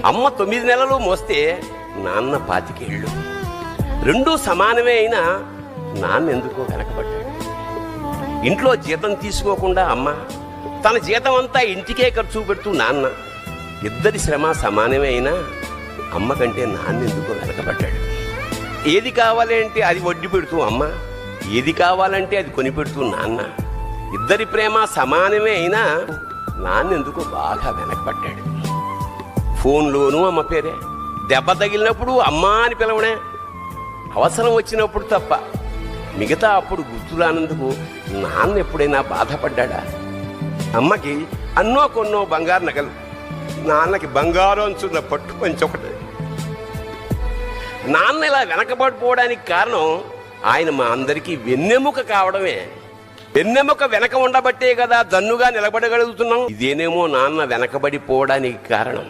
అమ్మ 9 నెలలు మోస్తే నాన్న 25 ఏళ్ళు. రెండూ సమానమే అయినా నాన్న ఎందుకో వెనకబడ్డాడు. ఇంట్లో జీతం తీసుకోకుండా అమ్మ, తన జీతం అంతా ఇంటికే ఖర్చు పెడుతూ నాన్న, ఇద్దరి శ్రమ సమానమే అయినా అమ్మ కంటే నాన్న ఎందుకో వెనకబడ్డాడు. ఏది కావాలంటే అది వడ్డీ పెడుతూ అమ్మ, ఏది కావాలంటే అది కొని పెడుతూ నాన్న, ఇద్దరి ప్రేమ సమానమే అయినా నాన్న ఎందుకో బాగా వెనకబడ్డాడు. ఫోన్లోనూ అమ్మ పేరే, దెబ్బ తగిలినప్పుడు అమ్మా అని పిలవడే, అవసరం వచ్చినప్పుడు తప్ప మిగతా అప్పుడు గుర్తురానందుకు నాన్న ఎప్పుడైనా బాధపడ్డా? అమ్మకి అన్నో కొన్నో బంగారు నగలు, నాన్నకి బంగారు అంచున్న పట్టు పంచి ఒకటి. నాన్న ఇలా వెనకబడిపోవడానికి కారణం ఆయన మా అందరికీ వెన్నెముక కావడమే. వెన్నెముక వెనక ఉండబట్టే కదా దన్నుగా నిలబడగలుగుతున్నాం. ఇదేనేమో నాన్న వెనకబడిపోవడానికి కారణం.